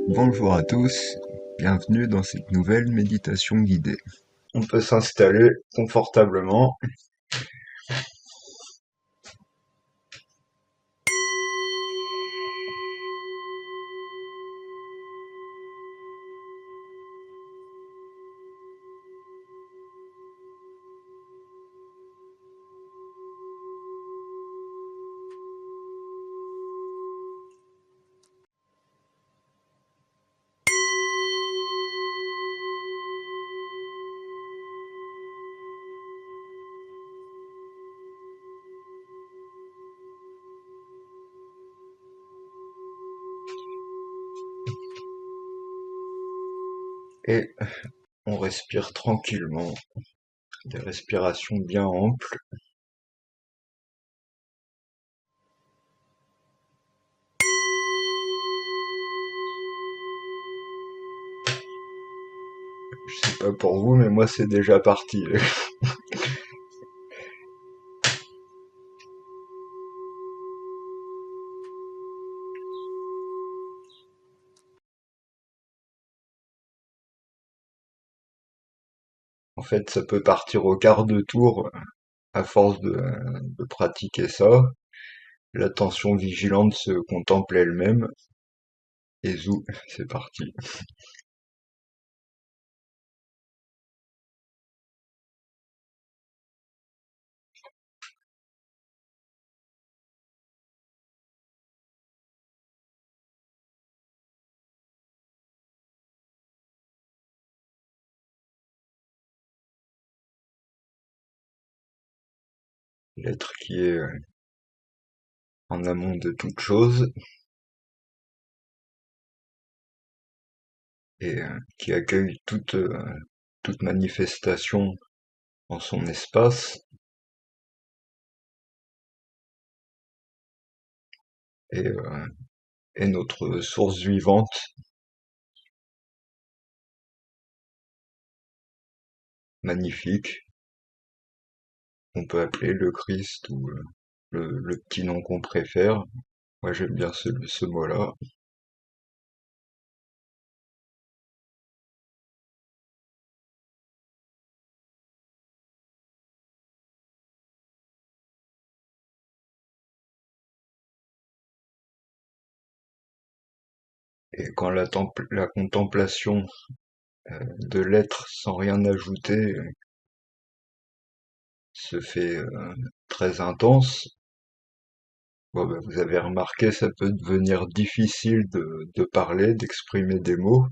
Bonjour à tous, bienvenue dans cette nouvelle méditation guidée. On peut s'installer confortablement et on respire tranquillement, des respirations bien amples. Je sais pas pour vous, mais moi c'est déjà parti. En fait, ça peut partir au quart de tour à force de pratiquer ça. L'attention vigilante se contemple elle-même, et zou, c'est parti. L'être qui est en amont de toute chose, et qui accueille toute manifestation en son espace, et, est notre source vivante, magnifique, qu'on peut appeler le Christ ou le petit nom qu'on préfère. Moi j'aime bien ce mot-là. Et quand la contemplation de l'être sans rien ajouter se fait très intense, bon, ben, vous avez remarqué, ça peut devenir difficile de parler, d'exprimer des mots.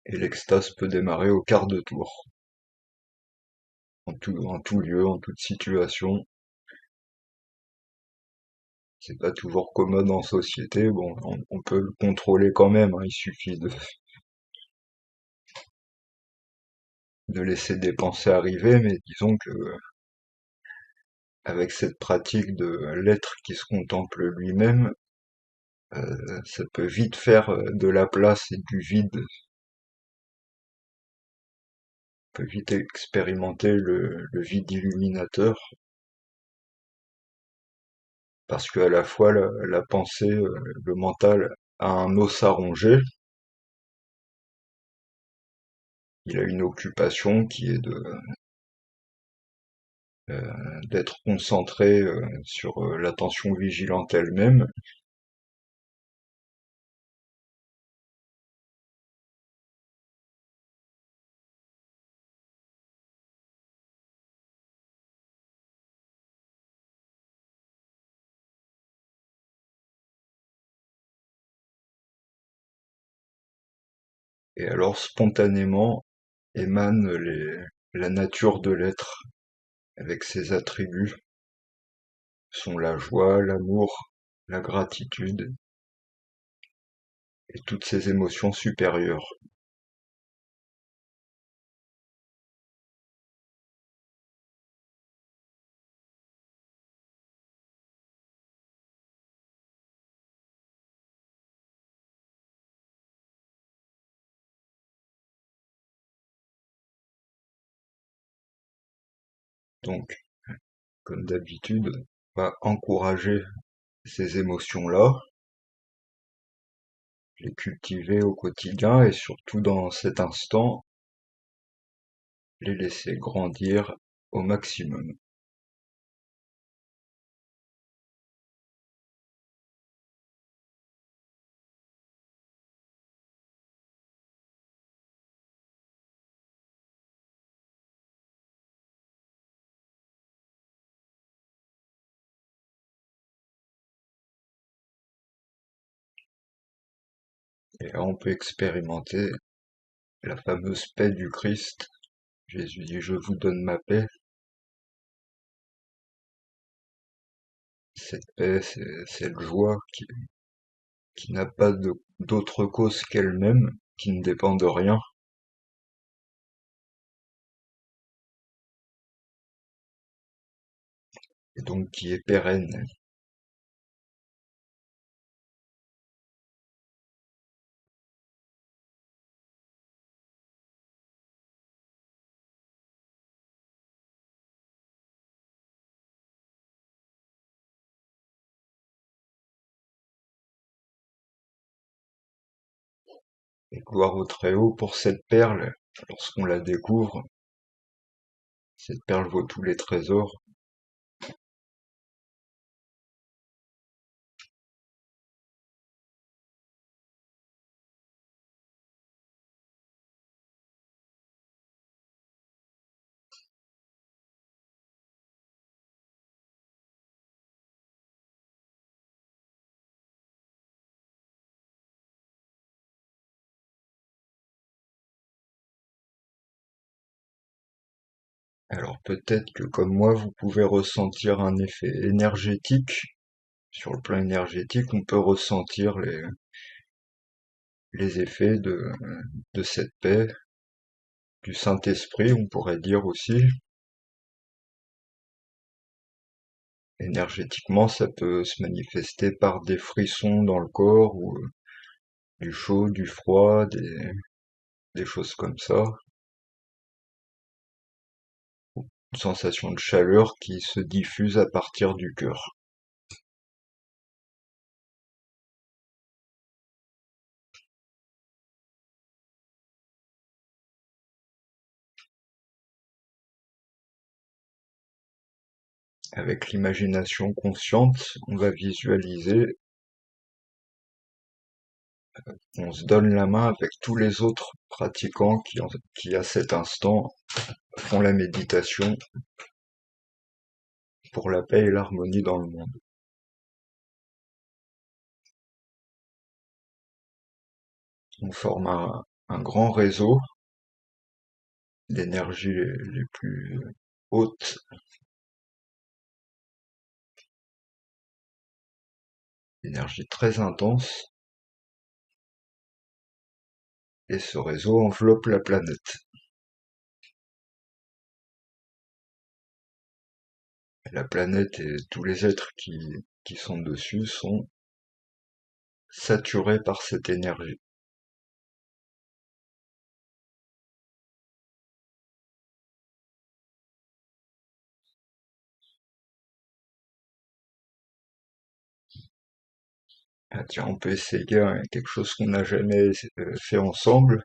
Et l'extase peut démarrer au quart de tour, en tout lieu, en toute situation. C'est pas toujours commode en société, bon, on peut le contrôler quand même, hein, il suffit de laisser des pensées arriver, mais disons que avec cette pratique de l'être qui se contemple lui-même, ça peut vite faire de la place et du vide, on peut vite expérimenter le vide illuminateur, parce qu'à la fois la pensée, le mental a un os à ronger, il a une occupation qui est d'être concentré sur l'attention vigilante elle-même, et alors spontanément émane la nature de l'être avec ses attributs, sont la joie, l'amour, la gratitude et toutes ces émotions supérieures. Donc, comme d'habitude, on va encourager ces émotions-là, les cultiver au quotidien et surtout dans cet instant, les laisser grandir au maximum. Et là, on peut expérimenter la fameuse paix du Christ. Jésus dit, je vous donne ma paix. Cette paix, c'est cette joie qui n'a pas d'autre cause qu'elle-même, qui ne dépend de rien, et donc qui est pérenne. Et gloire au Très-Haut pour cette perle. Lorsqu'on la découvre, cette perle vaut tous les trésors. Alors peut-être que comme moi, vous pouvez ressentir un effet énergétique. Sur le plan énergétique, on peut ressentir les effets de cette paix, du Saint-Esprit, on pourrait dire aussi. Énergétiquement, ça peut se manifester par des frissons dans le corps, ou du chaud, du froid, des choses comme ça. Une sensation de chaleur qui se diffuse à partir du cœur. Avec l'imagination consciente, on va visualiser, on se donne la main avec tous les autres pratiquants qui à cet instant font la méditation pour la paix et l'harmonie dans le monde. On forme un grand réseau d'énergie les plus hautes, d'énergie très intense, et ce réseau enveloppe la planète. La planète et tous les êtres qui sont dessus sont saturés par cette énergie. Ah tiens, on peut essayer quelque chose qu'on n'a jamais fait ensemble,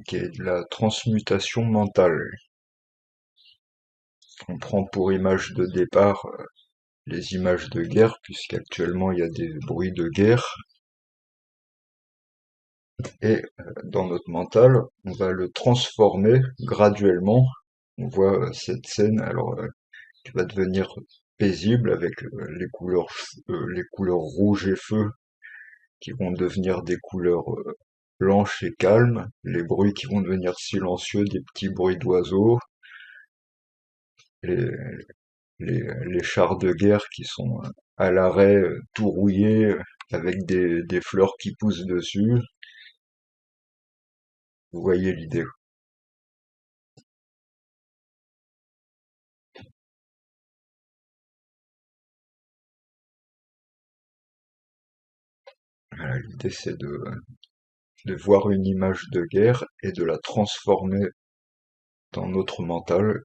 qui est de la transmutation mentale. On prend pour image de départ les images de guerre, puisqu'actuellement il y a des bruits de guerre, et dans notre mental, on va le transformer graduellement. On voit cette scène, alors qui va devenir paisible avec les couleurs rouges et feu qui vont devenir des couleurs blanches et calmes, les bruits qui vont devenir silencieux, des petits bruits d'oiseaux, les, les chars de guerre qui sont à l'arrêt, tout rouillés, avec des fleurs qui poussent dessus. Vous voyez l'idée. Voilà, l'idée c'est de voir une image de guerre et de la transformer dans notre mental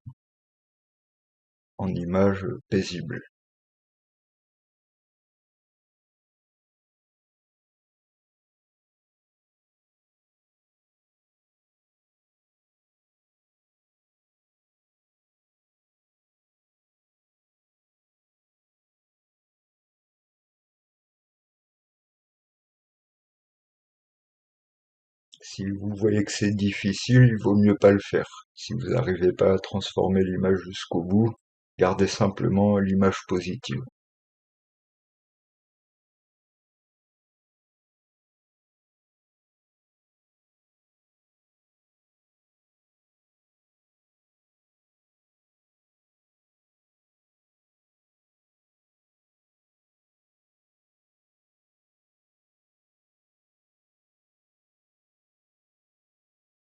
en images paisibles. Si vous voyez que c'est difficile, il vaut mieux pas le faire. Si vous n'arrivez pas à transformer l'image jusqu'au bout, gardez simplement l'image positive.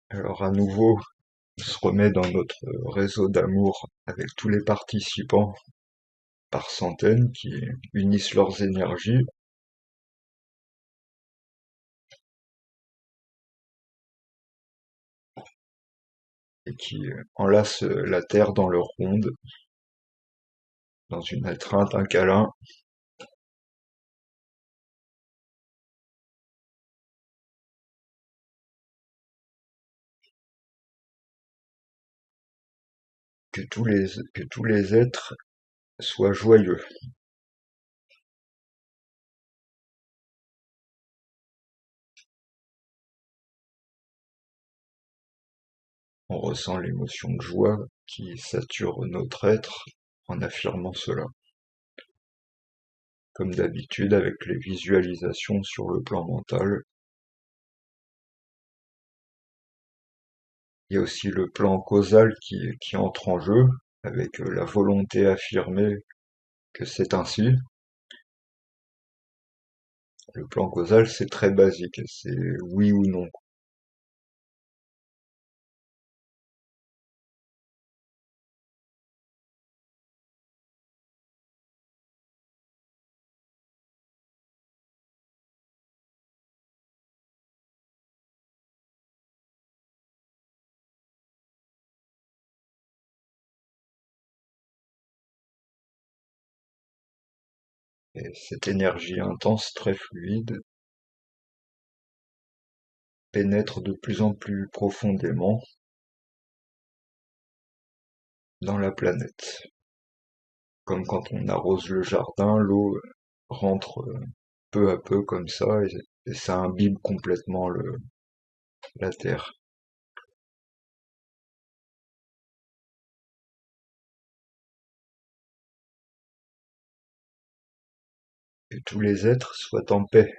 Alors à nouveau, on se remet dans notre réseau d'amour avec tous les participants par centaines qui unissent leurs énergies et qui enlacent la Terre dans leur ronde, dans une étreinte, un câlin. Que tous les êtres soient joyeux. On ressent l'émotion de joie qui sature notre être en affirmant cela. Comme d'habitude avec les visualisations sur le plan mental, il y a aussi le plan causal qui entre en jeu, avec la volonté affirmée que c'est ainsi. Le plan causal, c'est très basique, c'est oui ou non. Et cette énergie intense, très fluide, pénètre de plus en plus profondément dans la planète. Comme quand on arrose le jardin, l'eau rentre peu à peu comme ça et ça imbibe complètement la terre. Que tous les êtres soient en paix,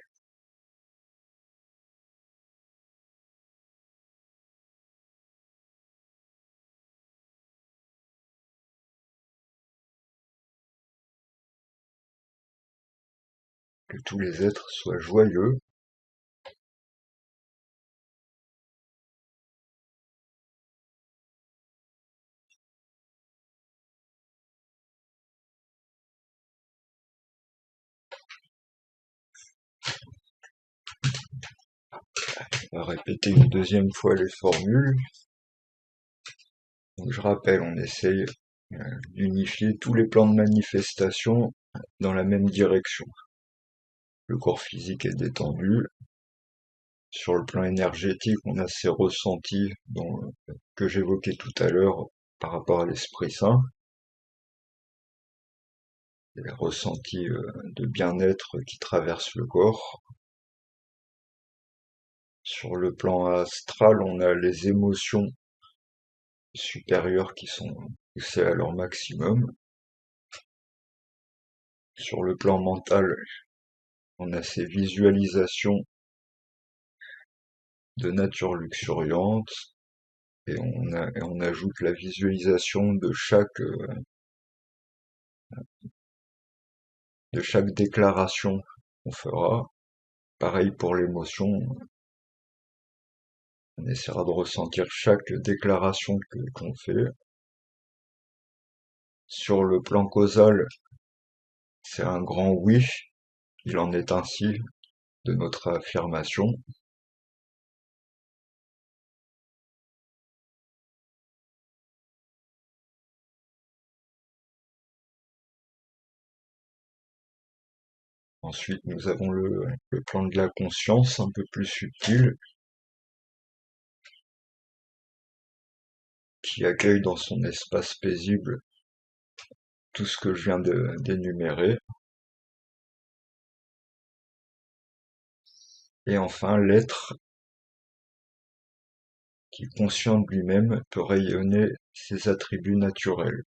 que tous les êtres soient joyeux, on va répéter une deuxième fois les formules. Donc je rappelle, on essaye d'unifier tous les plans de manifestation dans la même direction. Le corps physique est détendu. Sur le plan énergétique, on a ces ressentis que j'évoquais tout à l'heure par rapport à l'Esprit Saint, les ressentis de bien-être qui traversent le corps. Sur le plan astral, on a les émotions supérieures qui sont poussées à leur maximum. Sur le plan mental, on a ces visualisations de nature luxuriante et on ajoute la visualisation de chaque déclaration qu'on fera. Pareil pour l'émotion, on essaiera de ressentir chaque déclaration qu'on fait. Sur le plan causal, c'est un grand oui, il en est ainsi de notre affirmation. Ensuite, nous avons le plan de la conscience, un peu plus subtil, qui accueille dans son espace paisible tout ce que je viens d'énumérer. Et enfin, l'être qui, conscient de lui-même, peut rayonner ses attributs naturels,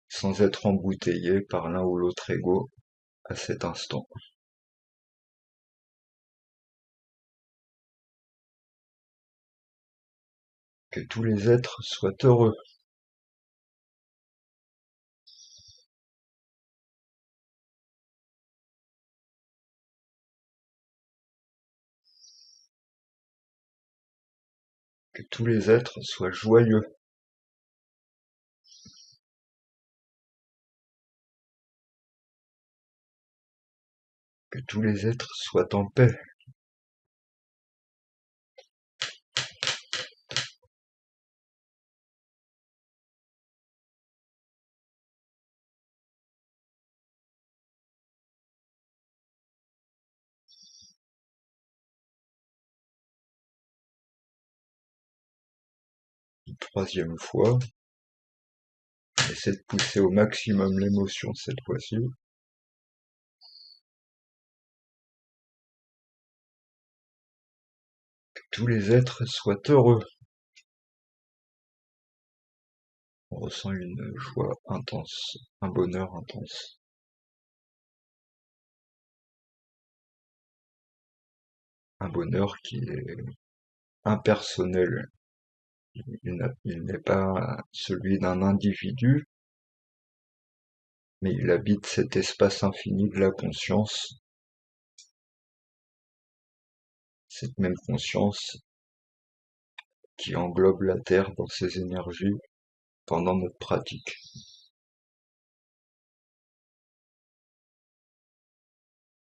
sans être embouteillé par l'un ou l'autre ego à cet instant. Que tous les êtres soient heureux. Que tous les êtres soient joyeux. Que tous les êtres soient en paix. Une troisième fois, essaie de pousser au maximum l'émotion cette fois-ci. Que tous les êtres soient heureux. On ressent une joie intense, un bonheur intense. Un bonheur qui est impersonnel. Il n'est pas celui d'un individu, mais il habite cet espace infini de la conscience, cette même conscience qui englobe la Terre dans ses énergies pendant notre pratique.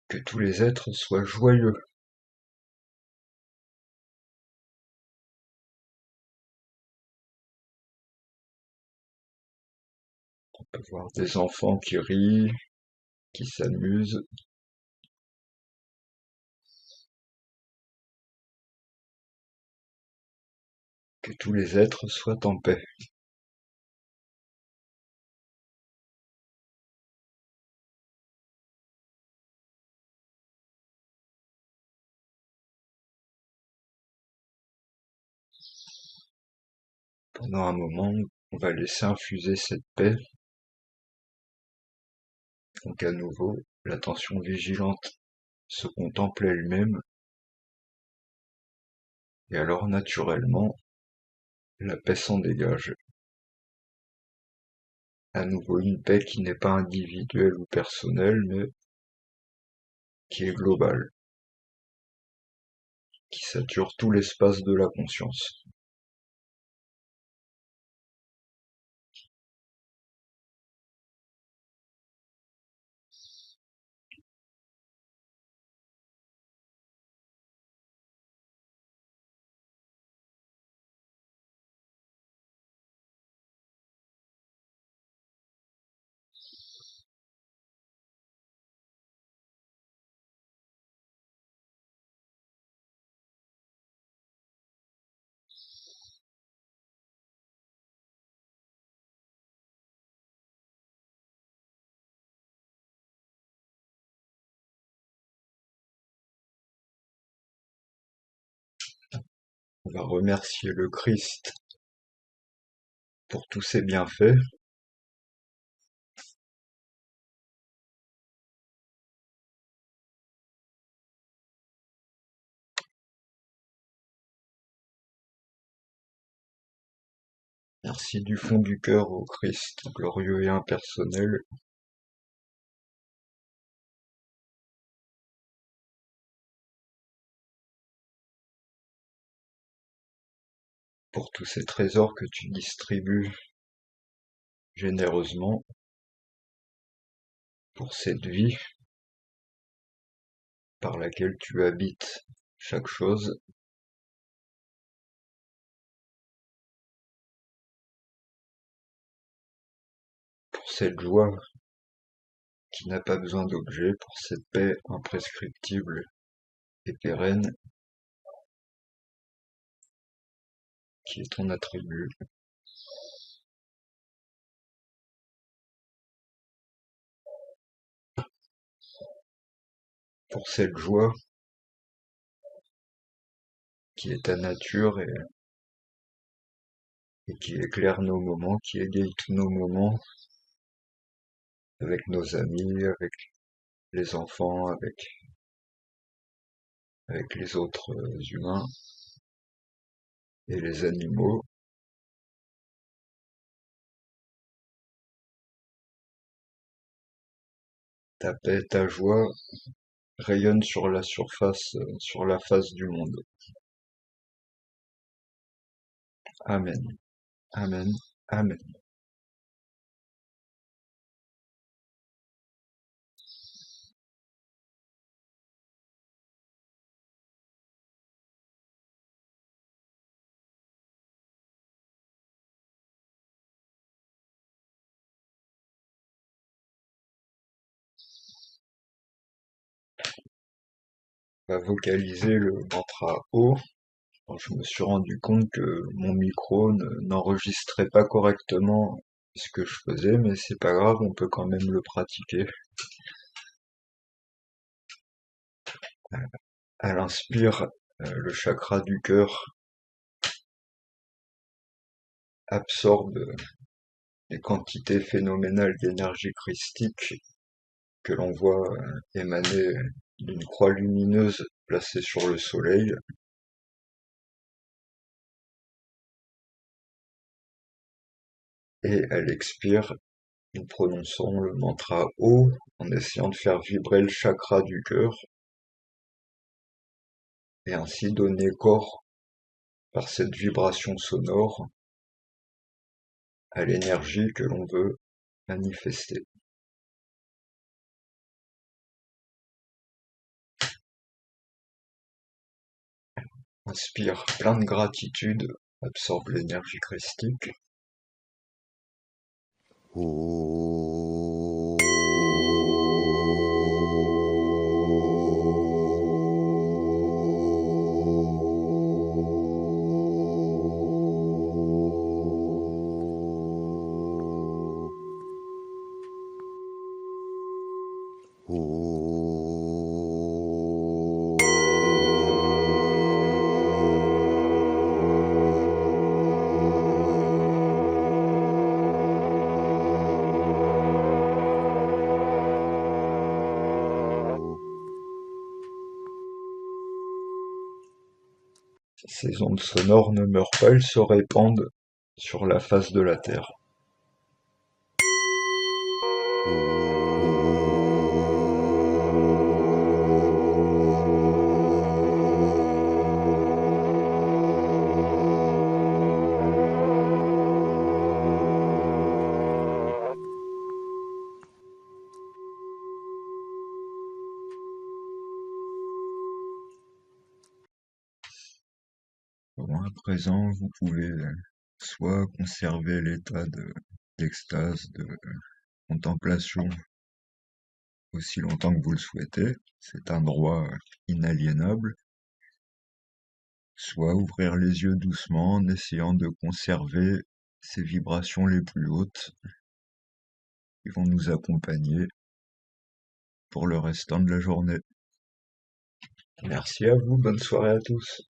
Que tous les êtres soient joyeux. On peut voir des enfants qui rient, qui s'amusent. Que tous les êtres soient en paix. Pendant un moment, on va laisser infuser cette paix. Donc à nouveau, l'attention vigilante se contemple elle-même, et alors naturellement, la paix s'en dégage. À nouveau une paix qui n'est pas individuelle ou personnelle, mais qui est globale, qui sature tout l'espace de la conscience. On va remercier le Christ pour tous ses bienfaits. Merci du fond du cœur au Christ glorieux et impersonnel. Pour tous ces trésors que tu distribues généreusement, pour cette vie par laquelle tu habites chaque chose, pour cette joie qui n'a pas besoin d'objet pour cette paix imprescriptible et pérenne qui est ton attribut. Pour cette joie qui est ta nature et qui éclaire nos moments, qui égaye tous nos moments avec nos amis, avec les enfants, avec les autres humains et les animaux. Ta paix, ta joie rayonne sur la surface, sur la face du monde. Amen, amen, amen. On va vocaliser le mantra O. Alors, je me suis rendu compte que mon micro n'enregistrait pas correctement ce que je faisais, mais c'est pas grave, on peut quand même le pratiquer. À l'inspire, le chakra du cœur absorbe les quantités phénoménales d'énergie christique que l'on voit émaner d'une croix lumineuse placée sur le soleil. Et à l'expire, nous prononçons le mantra O en essayant de faire vibrer le chakra du cœur et ainsi donner corps par cette vibration sonore à l'énergie que l'on veut manifester. Inspire plein de gratitude, absorbe l'énergie christique. Ces ondes sonores ne meurent pas, elles se répandent sur la face de la Terre. Bon, à présent, vous pouvez soit conserver l'état d'extase, de contemplation aussi longtemps que vous le souhaitez, c'est un droit inaliénable, soit ouvrir les yeux doucement en essayant de conserver ces vibrations les plus hautes qui vont nous accompagner pour le restant de la journée. Merci à vous, bonne soirée à tous.